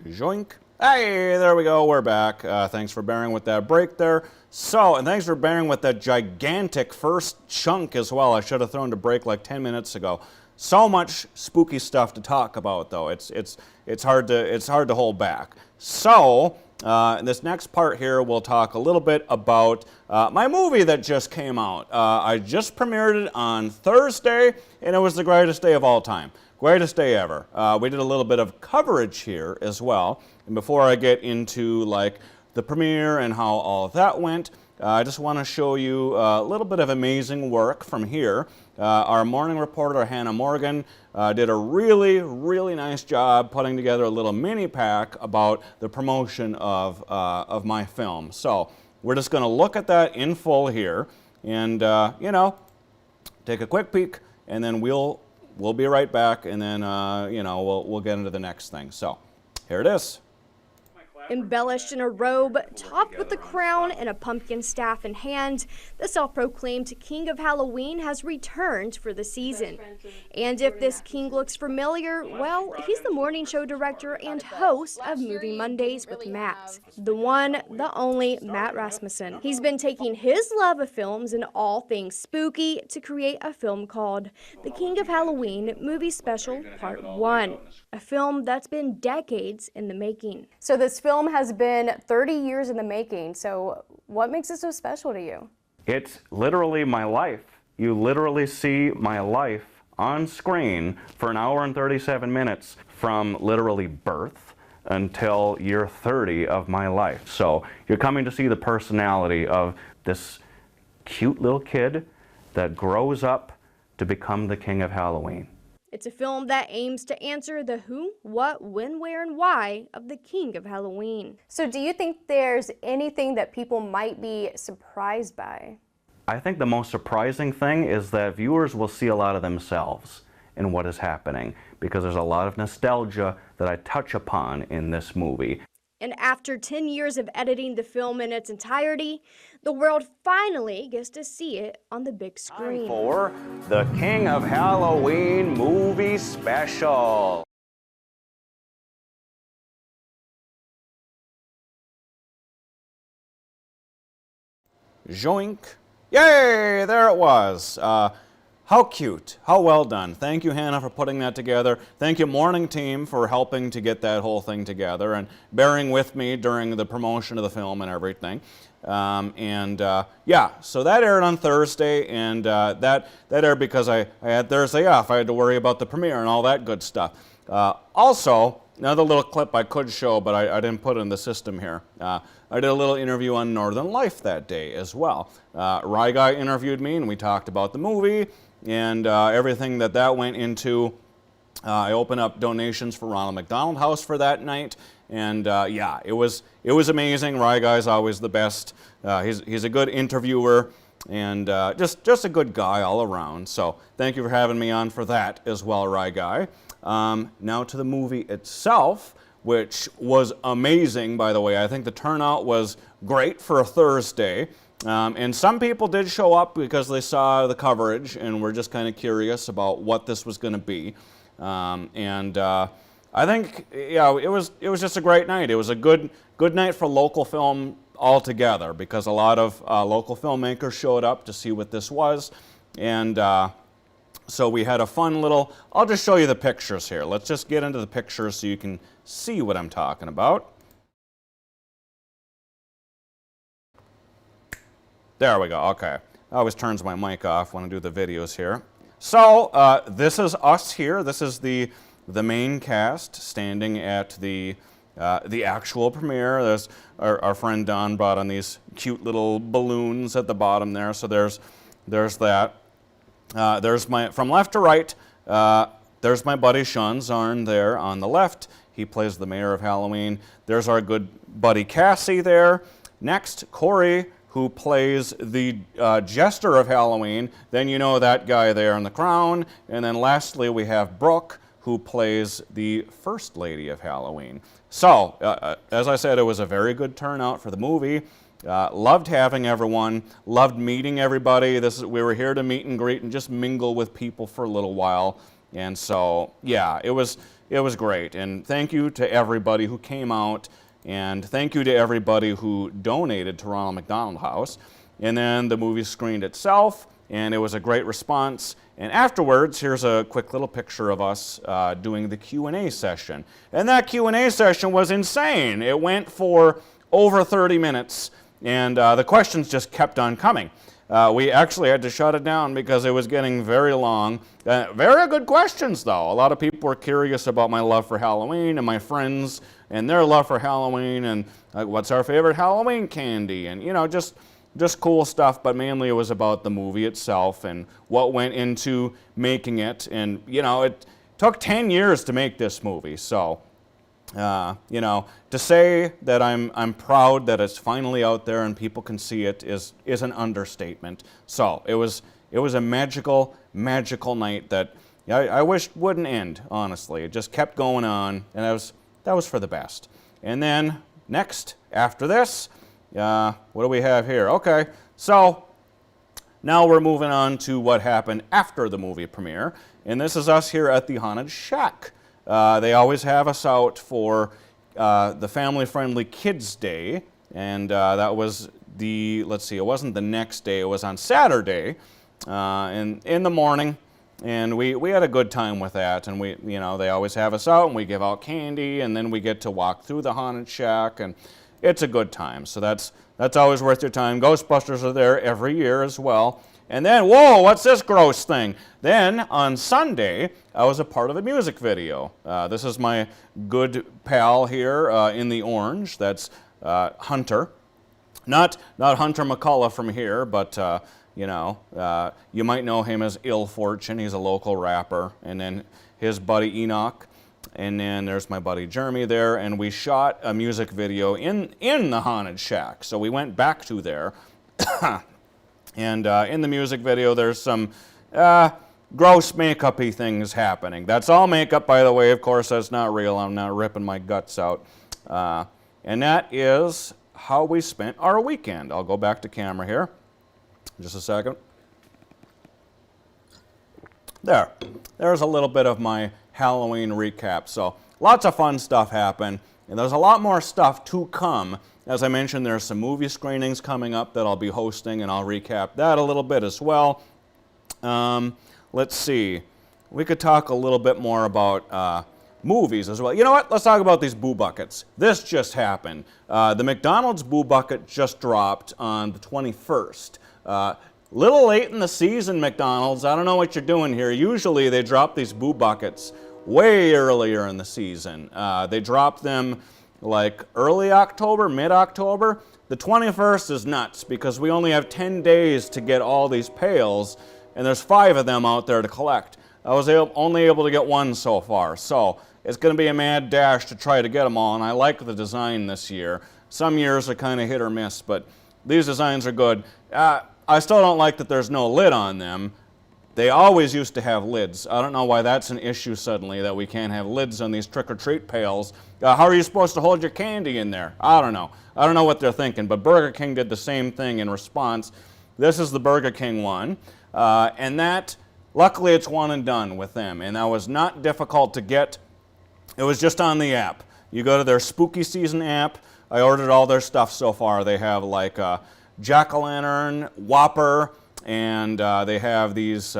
Joink. Hey, there we go, we're back. Thanks for bearing with that break there. So, and thanks for bearing with that gigantic first chunk as well. I should have thrown the break like 10 minutes ago. So much spooky stuff to talk about, though. It's hard to hold back. So, in this next part here, we'll talk a little bit about my movie that just came out. I just premiered it on Thursday, and it was the greatest day of all time. Greatest day ever. We did a little bit of coverage here as well. And before I get into like the premiere and how all of that went, I just want to show you a little bit of amazing work from here. Our morning reporter, Hannah Morgan, did a really, really nice job putting together a little mini pack about the promotion of my film. So we're just going to look at that in full here and, you know, take a quick peek, and then we'll be right back, and then, you know, we'll get into the next thing. So here it is. Embellished in a robe, topped with a crown and a pumpkin staff in hand, the self-proclaimed King of Halloween has returned for the season. And if this king looks familiar, well, he's the morning show director and host of Movie Mondays with Matt. The one, the only Matt Rasmussen. He's been taking his love of films and all things spooky to create a film called The King of Halloween Movie Special Part 1, a film that's been decades in the making. So this film has been 30 years in the making, so what makes it so special to you? It's literally my life. You literally see my life on screen for an hour and 37 minutes from literally birth until year 30 of my life. So you're coming to see the personality of this cute little kid that grows up to become the King of Halloween. It's a film that aims to answer the who, what, when, where, and why of the King of Halloween. So do you think there's anything that people might be surprised by? I think the most surprising thing is that viewers will see a lot of themselves in what is happening, because there's a lot of nostalgia that I touch upon in this movie. And after 10 years of editing the film in its entirety, the world finally gets to see it on the big screen. Time for the King of Halloween Movie Special. Joink. Yay, there it was. How cute, how well done. Thank you, Hannah, for putting that together. Thank you, morning team, for helping to get that whole thing together and bearing with me during the promotion of the film and everything. Yeah, so that aired on Thursday, and that aired because I had Thursday off. I had to worry about the premiere and all that good stuff. Also, another little clip I could show, but I didn't put it in the system here. I did a little interview on Northern Life that day as well. Rye Guy interviewed me, and we talked about the movie and everything that went into. I opened up donations for Ronald McDonald House for that night, and yeah, it was amazing. Rye Guy's always the best. He's a good interviewer and just a good guy all around. So thank you for having me on for that as well, Rye Guy. Now to the movie itself, which was amazing, by the way. I think the turnout was great for a Thursday. And some people did show up because they saw the coverage and were just kind of curious about what this was going to be. I think, yeah, it was just a great night. It was a good night for local film altogether, because a lot of local filmmakers showed up to see what this was. And so we had a fun little, I'll just show you the pictures here. Let's just get into the pictures so you can see what I'm talking about. There we go, okay. I always turns my mic off when I do the videos here. So this is us here. This is the main cast standing at the actual premiere. There's our friend Don brought on these cute little balloons at the bottom there. So there's that. There's from left to right, there's my buddy Sean Zarn there on the left. He plays the mayor of Halloween. There's our good buddy Cassie there. Next, Corey, who plays the jester of Halloween. Then you know that guy there in the crown. And then lastly, we have Brooke, who plays the First Lady of Halloween. So, as I said, it was a very good turnout for the movie. Loved having everyone, loved meeting everybody. We were here to meet and greet and just mingle with people for a little while. And so, yeah, it was it was great. And thank you to everybody who came out, and thank you to everybody who donated to Ronald McDonald House. And then the movie screened itself, and it was a great response. And afterwards, here's a quick little picture of us doing the Q&A session. And that Q&A session was insane. It went for over 30 minutes, and the questions just kept on coming. We actually had to shut it down because it was getting very long. Very good questions, though. A lot of people were curious about my love for Halloween and my friends and their love for Halloween and what's our favorite Halloween candy, and just cool stuff, but mainly it was about the movie itself and what went into making it. And, it took 10 years to make this movie, so, to say that I'm proud that it's finally out there and people can see it is an understatement. So, it was a magical, magical night that I wish wouldn't end, honestly. It just kept going on, and that was for the best. And then, next, after this, what do we have here? Okay, so now we're moving on to what happened after the movie premiere, and this is us here at the Haunted Shack. They always have us out for the family-friendly Kids Day, and that was it wasn't the next day, it was on Saturday in the morning, and we had a good time with that, and they always have us out, and we give out candy, and then we get to walk through the Haunted Shack, and it's a good time, so that's always worth your time. Ghostbusters are there every year as well. And then, whoa, what's this gross thing? Then, on Sunday, I was a part of a music video. This is my good pal here in the orange. That's Hunter. Not Hunter McCullough from here, but, you might know him as Ill Fortune. He's a local rapper. And then his buddy Enoch. And then there's my buddy Jeremy there, and we shot a music video in the Haunted Shack. So we went back to there, and in the music video there's some gross makeup-y things happening. That's all makeup, by the way. Of course, that's not real. I'm not ripping my guts out. And that is how we spent our weekend. I'll go back to camera here. Just a second. There's a little bit of my Halloween recap. So lots of fun stuff happened, and there's a lot more stuff to come. As I mentioned, there's some movie screenings coming up that I'll be hosting, and I'll recap that a little bit as well. Let's see. We could talk a little bit more about movies as well. You know what? Let's talk about these Boo Buckets. This just happened. The McDonald's Boo Bucket just dropped on the 21st. Little late in the season, McDonald's. I don't know what you're doing here. Usually they drop these Boo Buckets way earlier in the season. They drop them like early October, mid-October. The 21st is nuts because we only have 10 days to get all these pails, and there's 5 of them out there to collect. I was only able to get 1 so far, so it's going to be a mad dash to try to get them all, and I like the design this year. Some years are kind of hit or miss, but these designs are good. I still don't like that there's no lid on them. They always used to have lids. I don't know why that's an issue suddenly, that we can't have lids on these trick-or-treat pails. How are you supposed to hold your candy in there? I don't know. I don't know what they're thinking, but Burger King did the same thing in response. This is the Burger King one, and that, luckily it's one and done with them, and that was not difficult to get. It was just on the app. You go to their Spooky Season app. I ordered all their stuff so far. They have like jack-o'-lantern, Whopper, and they have these,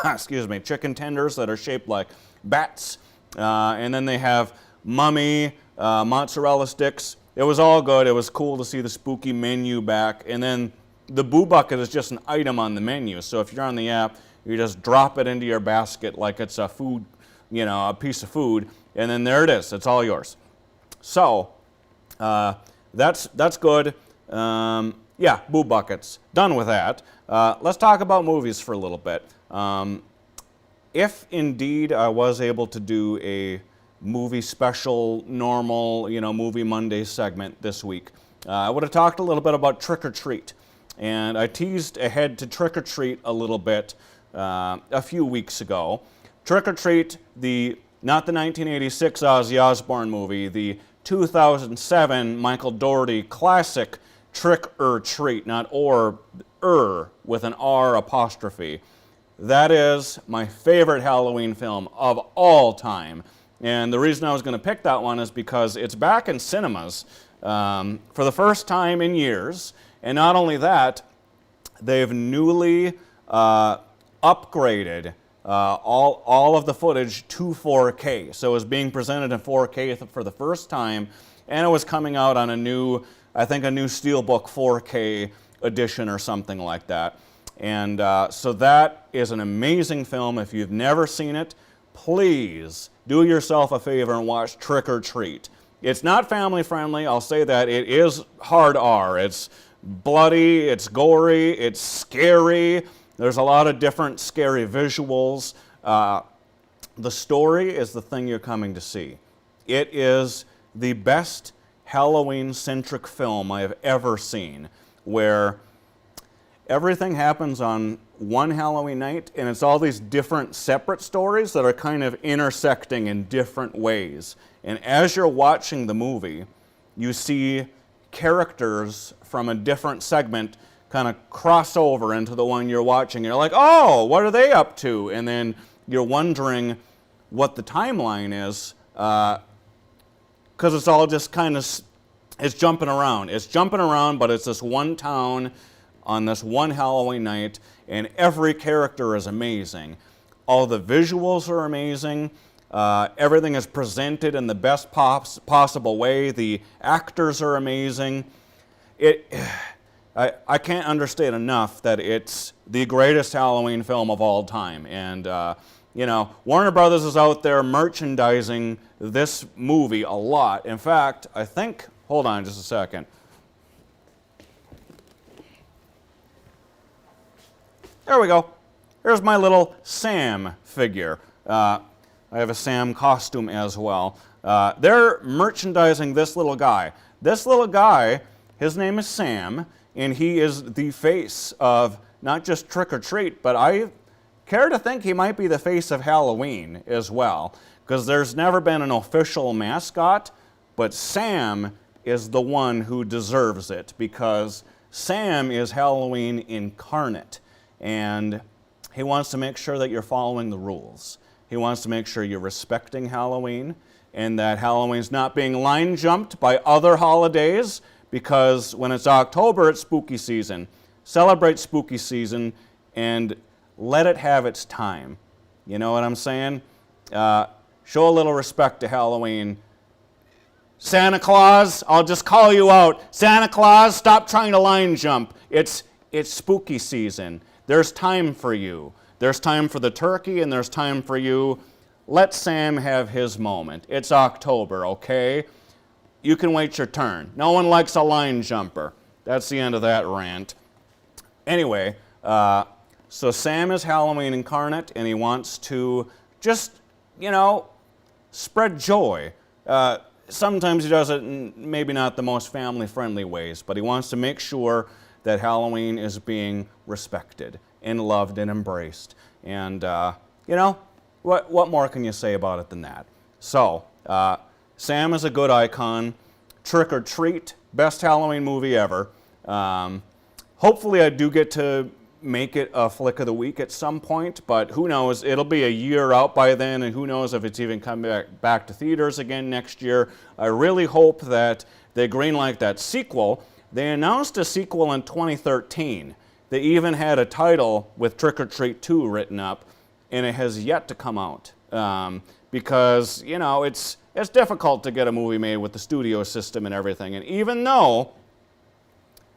excuse me, chicken tenders that are shaped like bats. And then they have mummy, mozzarella sticks. It was all good. It was cool to see the spooky menu back. And then the Boo Bucket is just an item on the menu. So if you're on the app, you just drop it into your basket like it's a food, a piece of food. And then there it is. It's all yours. So that's good. Yeah, Boo Buckets. Done with that. Let's talk about movies for a little bit. If indeed I was able to do a movie special, normal, Movie Monday segment this week, I would have talked a little bit about Trick or Treat. And I teased ahead to Trick or Treat a little bit a few weeks ago. Trick or Treat, not the 1986 Ozzy Osbourne movie, the 2007 Michael Dougherty classic Trick or Treat, not or, with an R apostrophe. that is my favorite Halloween film of all time. And the reason I was going to pick that one is because it's back in cinemas for the first time in years. And not only that, they've newly upgraded all of the footage to 4K. So it was being presented in 4K for the first time, and it was coming out on a new Steelbook 4K edition or something like that. And so that is an amazing film. If you've never seen it, please do yourself a favor and watch Trick or Treat. It's not family friendly, I'll say that. It is hard R. It's bloody, it's gory, it's scary. There's a lot of different scary visuals. The story is the thing you're coming to see. It is the best Halloween-centric film I have ever seen, where everything happens on one Halloween night, and it's all these different separate stories that are kind of intersecting in different ways. And as you're watching the movie, you see characters from a different segment kind of cross over into the one you're watching. You're like, oh, what are they up to? And then you're wondering what the timeline is, because it's all just kind of, it's jumping around. It's jumping around, but it's this one town on this one Halloween night, and every character is amazing. All the visuals are amazing. Everything is presented in the best possible way. The actors are amazing. I can't understate enough that it's the greatest Halloween film of all time. And, you know, Warner Brothers is out there merchandising this movie a lot. In fact, I think, hold on just a second. There we go. Here's my little Sam figure. I have a Sam costume as well. They're merchandising this little guy. This little guy, his name is Sam, and he is the face of not just Trick or Treat, but I care to think he might be the face of Halloween as well, because there's never been an official mascot, but Sam is the one who deserves it, because Sam is Halloween incarnate, and he wants to make sure that you're following the rules. He wants to make sure you're respecting Halloween, and that Halloween's not being line jumped by other holidays, because when it's October, it's spooky season. Celebrate spooky season and let it have its time. You know what I'm saying? Show a little respect to Halloween. Santa Claus, I'll just call you out. Santa Claus, stop trying to line jump. It's spooky season. There's time for you. There's time for the turkey, and there's time for you. Let Sam have his moment. It's October, okay? You can wait your turn. No one likes a line jumper. That's the end of that rant. Anyway, so Sam is Halloween incarnate, and he wants to just, you know, spread joy. Sometimes he does it in maybe not the most family-friendly ways, but he wants to make sure that Halloween is being respected and loved and embraced. And, you know, what more can you say about it than that? So, Sam is a good icon. Trick or Treat, best Halloween movie ever. Hopefully I do get to make it a flick of the week at some point, but who knows? It'll be a year out by then, and who knows if it's even coming back to theaters again next year. I really hope that they greenlight that sequel. They announced a sequel in 2013. They even had a title with Trick or Treat 2 written up, and it has yet to come out. Because, you know, it's difficult to get a movie made with the studio system and everything. And even though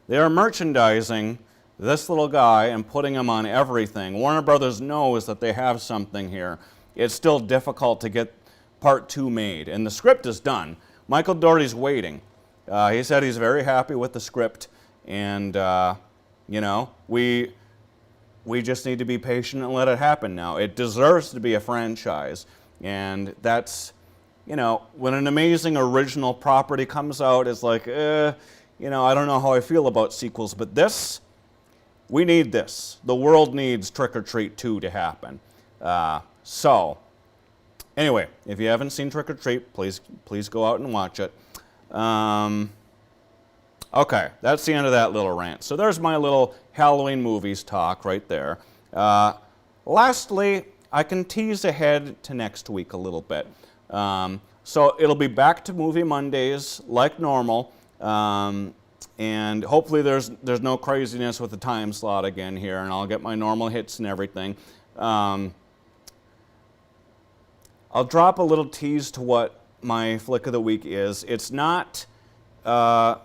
they are merchandising this little guy and putting him on everything, Warner Brothers knows that they have something here. It's still difficult to get part 2 made. And the script is done. Michael Dougherty's waiting. He said he's very happy with the script. And, you know, we just need to be patient and let it happen now. It deserves to be a franchise. And that's, you know, when an amazing original property comes out, it's like, you know, I don't know how I feel about sequels, but this, we need this. The world needs Trick or Treat 2 to happen. So, anyway, if you haven't seen Trick or Treat, please go out and watch it. Okay, that's the end of that little rant. So there's my little Halloween movies talk right there. lastly, I can tease ahead to next week a little bit. So it'll be back to Movie Mondays like normal, and hopefully there's no craziness with the time slot again here, and I'll get my normal hits and everything. I'll drop a little tease to what my flick of the week is. It's not, it's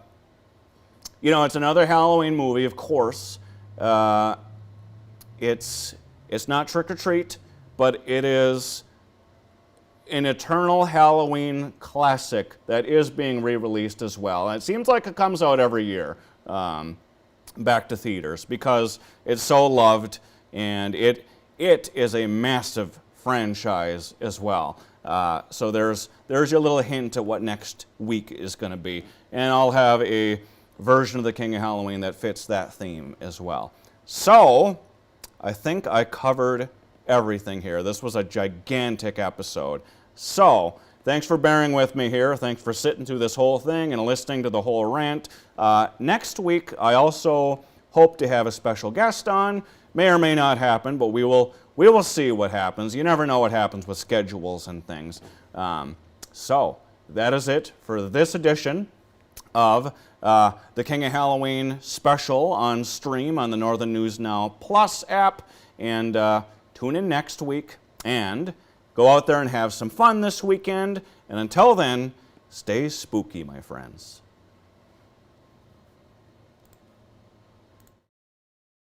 another Halloween movie, of course. It's not Trick or Treat, but it is an eternal Halloween classic that is being re-released as well. And it seems like it comes out every year back to theaters because it's so loved, and it is a massive franchise as well. So there's your little hint at what next week is going to be. And I'll have a version of the King of Halloween that fits that theme as well. So I think I covered everything here. This was a gigantic episode. So thanks for bearing with me here. Thanks for sitting through this whole thing and listening to the whole rant. Next week, I also hope to have a special guest on. May or may not happen, but we will see what happens. You never know what happens with schedules and things. So that is it for this edition of the King of Halloween special on stream on the Northern News Now Plus app. And tune in next week and go out there and have some fun this weekend. And until then, stay spooky, my friends.